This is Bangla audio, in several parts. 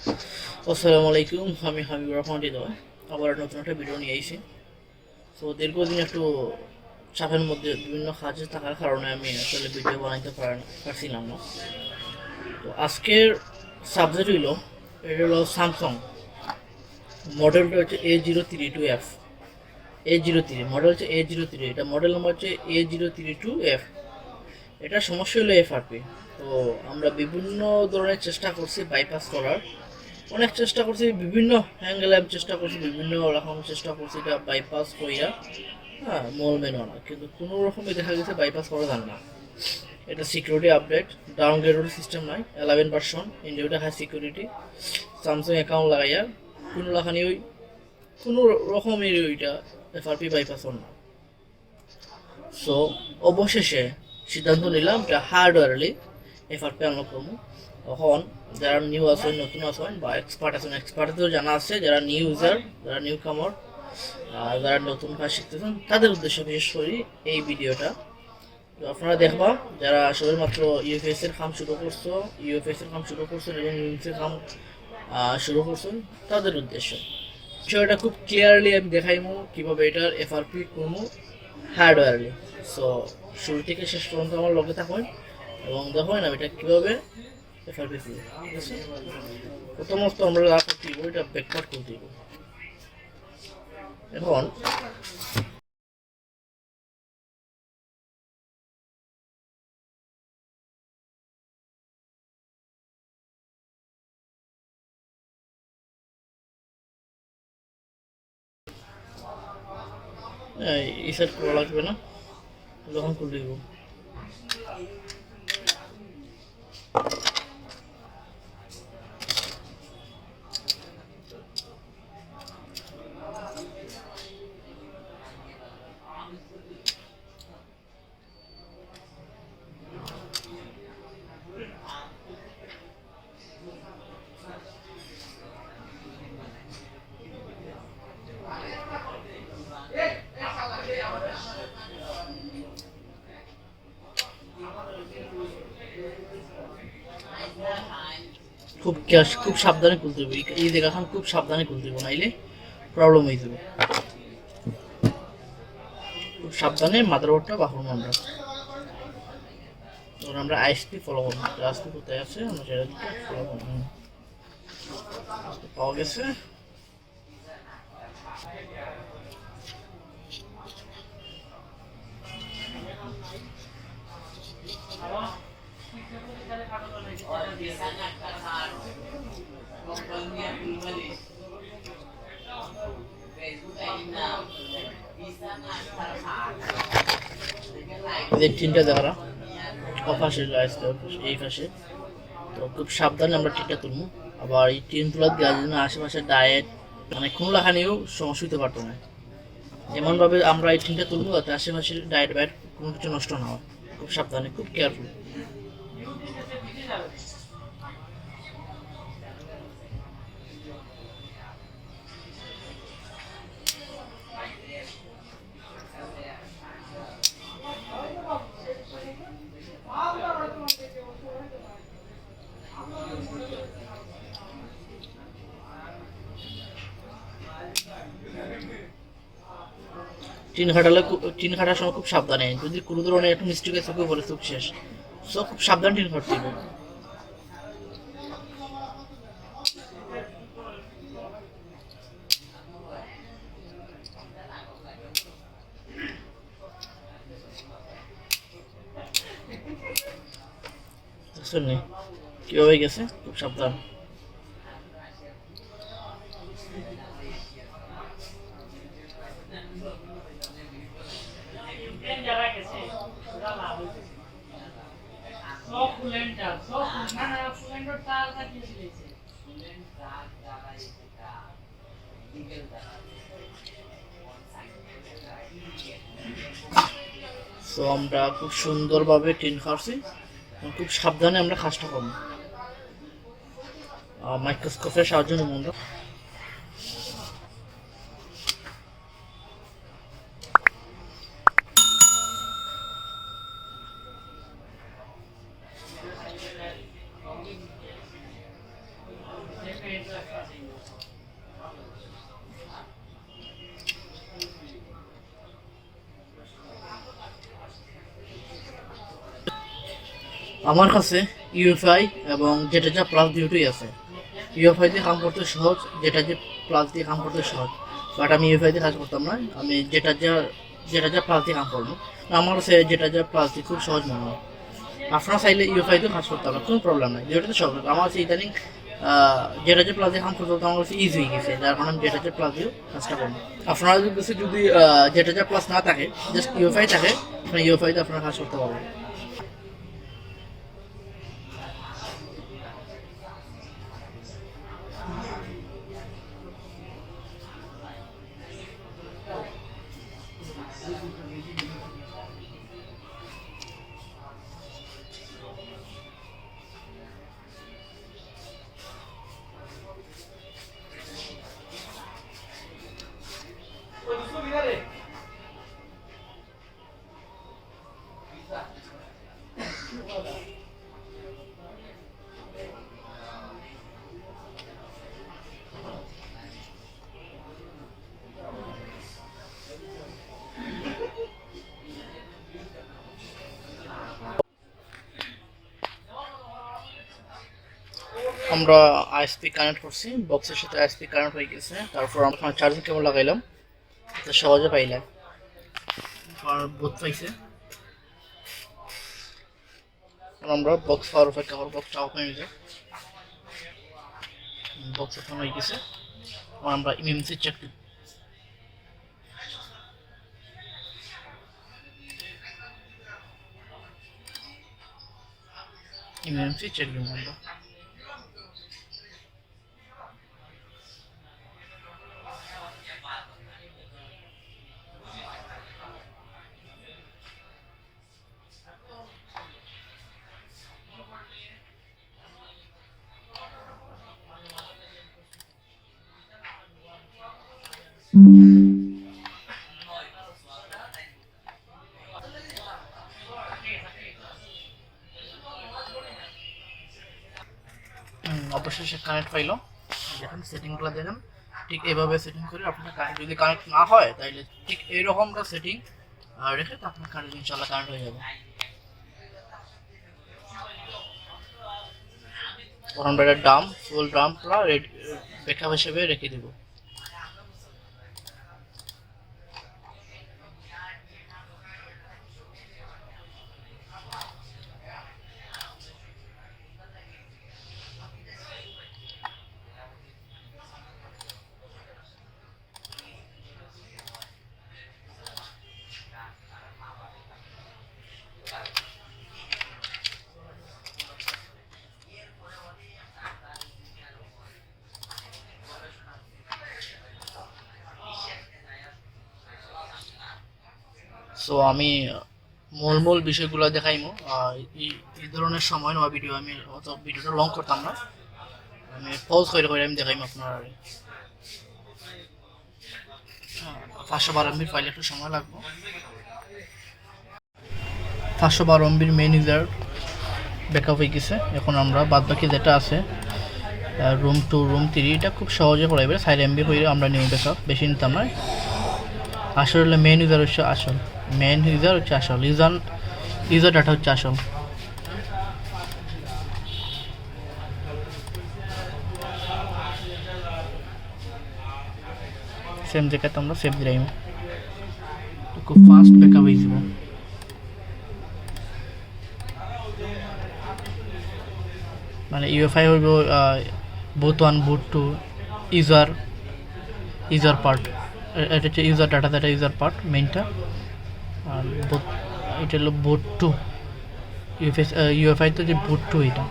আসসালামু আলাইকুম, আমি হাবিবুর রহমান হৃদয় আবার নতুন একটা ভিডিও নিয়ে এসেছি। তো দীর্ঘদিন একটু চাপের মধ্যে বিভিন্ন কাজে থাকার কারণে আমি আসলে ভিডিও বানাইতে পারছিলাম না। তো আজকের সাবজেক্ট এটা হলো স্যামসাং, মডেলটা হচ্ছে A03 A03, মডেল হচ্ছে A03, এটা মডেল নাম্বার হচ্ছে A03 এটা সমস্যা হলো FRP। তো আমরা বিভিন্ন ধরনের চেষ্টা করছি বাইপাস করার, অনেক চেষ্টা করছি, বিভিন্ন অ্যাঙ্গেলে আমি চেষ্টা করছি, বিভিন্ন রকম চেষ্টা করছি এটা বাইপাস কইরা, হ্যাঁ, মল মেনু না, কিন্তু কোনো রকমই দেখা গেছে বাইপাস করা যায় না। এটা সিকিউরিটি আপডেট, ডাউনগ্রেড সিস্টেম নাই, 11 ভার্সন, ইন্ডিয়াটা হাই সিকিউরিটি, স্যামসাং অ্যাকাউন্ট লাগাইয়া কোনো লাখানি ওই কোনো রকমের ওইটা FRP বাইপাস না। সো অবশেষে সিদ্ধান্ত নিলাম এটা হার্ডওয়্যারলি FRP আনলক করবো। তখন যারা নিউ আছেন, নতুন আছেন বা এক্সপার্ট আছেন, এক্সপার্ট তো জানা আছে, যারা নিউ ইউজার, যারা নিউ কামার, যারা নতুন কাজ শিখতেছেন তাদের উদ্দেশ্যে বিশেষ করে এই ভিডিওটা। তো আপনারা দেখবা যারা সবেমাত্র ইউএফএস এর কাম শুরু করছেন এবং ইউএফএস এর কাম শুরু করছেন তাদের উদ্দেশ্যে বিষয়টা খুব ক্লিয়ারলি আমি দেখাইমু কীভাবে এটার FRP করবো হার্ডওয়্যারলি। সো শুরু থেকে শেষ পর্যন্ত আমার লগে থাকুন এবং দেখুন আমি এটা কীভাবে FRP করবো। ঠিক আছে, প্রথমত আমরা যা করতে দিব এটা ব্যাকওয়ার্ড করতে দিব। এখন এই সেট করা লাগবে না, যখন করে দিব। খুব সাবধানে খুলতে হবে, এই জায়গাখান খুব সাবধানে খুলতে হবে, নাইলে প্রবলেম হয়ে যাবে। খুব সাবধানে মাদারবোর্ডটা বাহুর আমরা তখন আমরা আইএসপি ফলো করবো, আইএসপি কোথায় আছে আমরা সেটা দিকে ফলো করবো। পাওয়া গেছে। তিনটা দেখা অপাশে এই পাশে, তো খুব সাবধানে আমরা টিনটা তুলবো। আবার এই টিন তোলার দেওয়ার জন্য আশেপাশে ডায়েট মানে কোনো লেখা নিয়েও সমস্যা হতে পারতো না। এমনভাবে আমরা এই টিনটা তুলবো যাতে আশেপাশে ডায়েট বাইট কোনো কিছু নষ্ট না হয়। খুব সাবধানে, খুব কেয়ারফুল। টিন খাটার সময় খুব সাবধানে, যদি কোনো ধরনের একটু মিস্টেক আছে চোখে বলে চোখ শেষ। সো খুব সাবধান টিন খাটতে হবে। কিভাবে গেছে, খুব সাবধান। তো আমরা খুব সুন্দরভাবে টিন খাচ্ছি, খুব সাবধানে আমরা কাজটা করবো। মাইক্রোস্কোপের সাহায্য নেব আমরা। আমার কাছে ইউএফআই এবং যেটা যা প্লাস ডিউটি আছে। ইউএফআই দিয়ে কাম করতে সহজ, যেটা যে প্লাস দিয়ে কাম করতে সহজ, বাট আমি ইউএফআই দিয়ে কাজ করতাম না, আমি যেটা যা প্লাস দিয়ে কাম করবো। আমার কাছে যেটা যা প্লাস দিয়ে খুব সহজ মনে হয়। আপনারা চাইলে ইউএফআই দিয়ে কাজ করতে পারবেন, কোনো প্রবলেম নেই, যেটাতে সহজ। আমার কাছে ইদানিং যেটা যে প্লাস দিয়ে কাম করতে আমার কাছে ইজি হয়ে গেছে, যার কারণে আমি যেটা যে প্লাস দিয়েও কাজটা করবো। আপনারা যদি যেটা যা প্লাস না থাকে, জাস্ট ইউএফআই থাকে, আপনার ইউএফআই দিয়ে আপনারা কাজ করতে পারবেন। আমরা আইএসপি কানেক্ট করছি, বক্সের সাথে আইএসপি কানেক্ট হয়ে গেছে। তারপর আমরা চার্জিং কেবল লাগাইলাম, সহজে পাইলাম। আর বুথ পাইছে, আমরা বক্স পাওয়ার অপেক্ষা করব। বক্সটা অফ হয়ে গেছে, বক্স ওপেন হয়ে গেছে। আমরা ইএমসি চেক দিব। ইএমসি চেক দিব আমরা। অবশেষে কানেক্ট পাইল। দেখেন সেটিংগুলো দেখেন, ঠিক এইভাবে সেটিং করে আপনার কারেন্ট যদি কানেক্ট না হয় তাহলে ঠিক এইরকমটা সেটিং রেখে তো আপনার কারেন্ট ইনশাল্লাহ কারেন্ট হয়ে যাবে। আমরা এটা ডাম ফুল ডাম পুরো ব্যাকআপ হিসেবে রেখে দেব। সো আমি মূল বিষয়গুলো দেখাইমো। এই ধরনের সময় নেওয়া ভিডিও আমি অত ভিডিওটা লং করতাম না, আমি পজ করে আমি দেখাইমো আপনার। 512 MB ফাইল একটু সময় লাগবে। 512 MB মেইন ইউজার ব্যাকআপ হয়ে গেছে। এখন আমরা বাদবাকি যেটা আছে রুম 2 রুম 3 এটা খুব সহজে করাইবে। 4 MB হইলে আমরা নিউ ব্যাকআপ বেশি নিতাম না। আসলে মেইন ইউজার হচ্ছে আসল, মেইন ইউজার হচ্ছে আসল, ইউজার ডাটা হচ্ছে আসল। সেম জায়গাতে আমরা সেভ দিলাম, খুব ফাস্ট ব্যাকআপ হয়ে যাব। মানে ইউএফআই হইব বুথ 1 বুথ 2 ইউজার পার্ট, এটা হচ্ছে ইউজার ডাটা, যেটা ইউজার পার্ট মেইনটা। আর এটা হলো বুথ 2 ইউএফআই তো যে বুথ 2 এটা।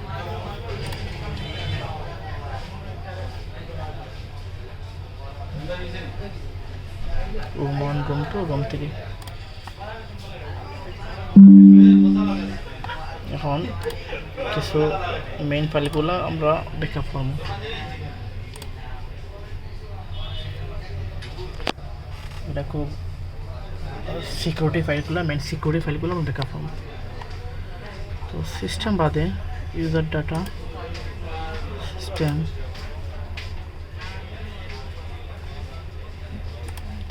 Room 1 room 2 room 3। এখন কিছু মেইন ফাইলগুলো আমরা ব্যাকআপ করব। এটা খুব সিকিউরিটি ফাইলগুলো, মেইন সিকিউরিটি ফাইলগুলো আমরা ব্যাকআপ করব। তো সিস্টেম বাদে ইউজার ডাটা, সিস্টেম,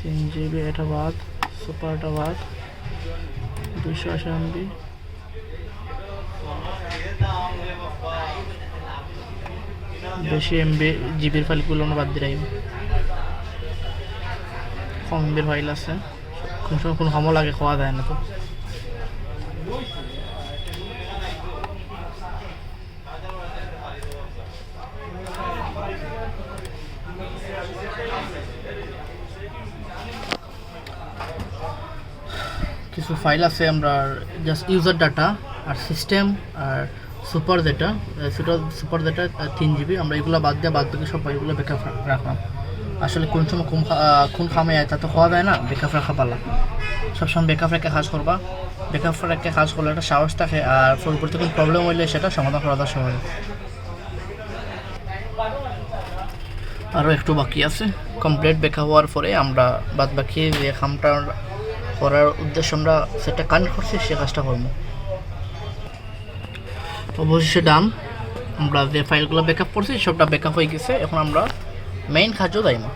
3 GB এটা বাদ, সুপারটা বাদ, 280 MB। বেশি জিবির ফাইলগুলো আমরা বাদ দিই, কম এমবির ফাইল আছে, কোন সময় কোনো হামও লাগে খাওয়া যায় না। তো কিছু ফাইল আছে আমরা জাস্ট ইউজার ডাটা আর সিস্টেম আর super data, super data 3 GB, আমরা এগুলো বাদ দিয়ে বাদ বাকি সব ফাইলগুলো ব্যাকআপ রাখলাম। আসলে কোন সময় কোন খামে তা তো হওয়া যায় না, ব্যাকআপ রাখা পালা। সবসময় ব্যাকআপ রেখে কাজ করবা, ব্যাকআপ রেখে কাজ করলে একটা সাহস থাকে, আর পরবর্তী কোনো প্রবলেম হইলে সেটা সমাধান করা যায় সহজে। আরও একটু বাকি আছে, কমপ্লিট ব্যাকআপ হওয়ার পরে আমরা বাদ বাকি যে খামটা করার উদ্দেশ্য আমরা সেটা কানেক্ট করছি সে কাজটা করবো। অবশেষে ডান, আমরা যে ফাইলগুলো ব্যাকআপ করছি সবটা ব্যাকআপ হয়ে গেছে। এখন আমরা মেইন কাজও যাই না,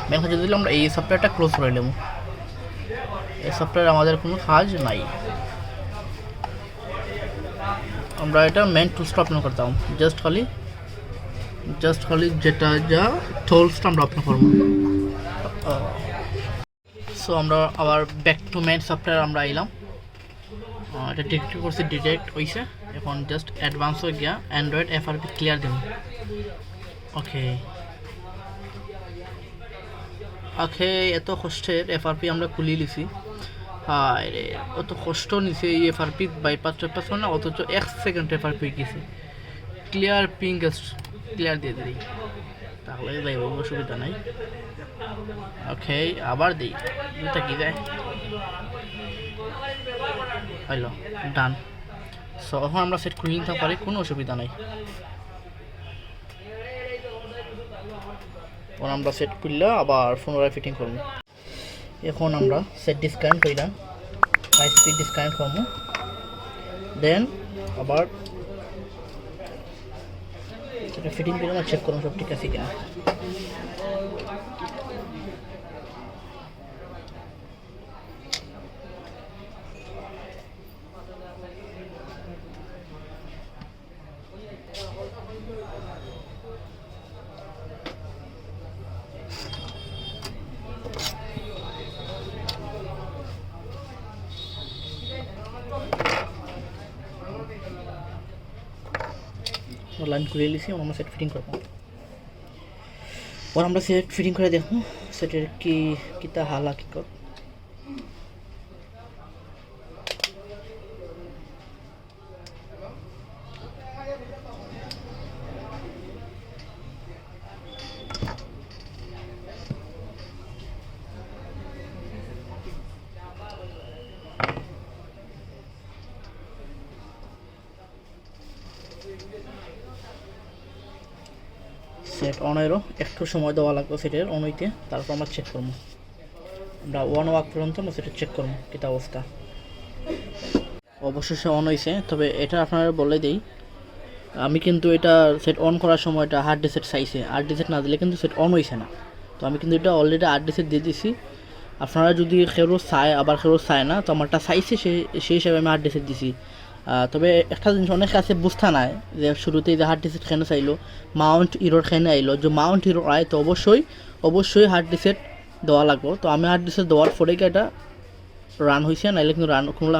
মেইন কাজও দিলে আমরা এই সফটওয়্যারটা ক্লোজ করে নেব। এই সফটওয়্যার আমাদের কোনো কাজ নাই, আমরা এটা মেইন টুলসটা ওপেন করতাম, জাস্ট খালি যেটা যা টুলসটা আমরা ওপেন করবো। সো আমরা আবার ব্যাক টু মেইন সফটওয়্যার আমরা এলাম, এটা ডিটেক্ট করছি, ডিটেক্ট হয়েছে। এখন জাস্ট অ্যাডভান্স হয়ে গিয়া অ্যান্ড্রয়েড FRP ক্লিয়ার দেব। ওকে, এত কষ্টের FRP আমরা খুলিয়ে নিছি। হায় রে, অত কষ্ট নিছে এই FRP বাইপাস না, অথচ 1 সেকেন্ড FRP গেছে ক্লিয়ার, পিঙ্ক ক্লিয়ার দিয়ে দিই, তাহলে যাইব, অসুবিধা নাই। ওকে, আবার দিই, এটা কি যায়, হইলো ডান। সো এখন আমরা সেট করে নিতে পারি, কোনো অসুবিধা নাই। এখন আমরা সেট করলে আবার পুনরায় ফিটিং করব। এখন আমরা সেট ডিসকানেক্ট করলাম, হাই স্পিড ডিসকানেক্ট করবো, দেন আবার সেটা ফিটিং করলাম আর চেক করবো সব ঠিক আছে কিনা। লাইন খুলে নিয়েছি, আমরা সেট ফিটিং করবো। और আমরা সেট ফিটিং করে দেখো সেটের কি কিতা হাল হাকিকত। সেট অন এরও একটু সময় দেওয়া লাগবে সেটের অন হইতে, তারপর আমরা চেক করবো। আমরা 1 ওয়াক পর্যন্ত আমরা সেটা চেক করবো কিতা অবস্থা। অবশেষে অন হয়েছে, তবে এটা আপনারা বলে দিই, আমি কিন্তু এটা সেট অন করার সময় এটা হার্ড ডিসেট চাইছে, হার্ড ডিসেট না দিলে কিন্তু সেট অন হয়েছে না। তো আমি কিন্তু এটা অলরেডি হার্ড ডিসেট দিয়ে দিছি, আপনারা যদি কেউ চায় আবার কেউ চায় না, তো আমারটা চাইছে সেই হিসাবে আমি হার্ড ডিসেট দিছি। তবে একটা জিনিস অনেক কাছে বুঝতে নাই যে শুরুতেই যে হার্ড ডিসেট কেন চাইলো, মাউন্ট ইরোর কেন আইলো, যে মাউন্ট ইরোর আয় তো অবশ্যই হার্ড ডিসেট দেওয়া লাগবে। তো আমি হার্ড ডিসেট দেওয়ার পরে কি এটা রান হয়েছে, নাইলে কিন্তু রান কোনো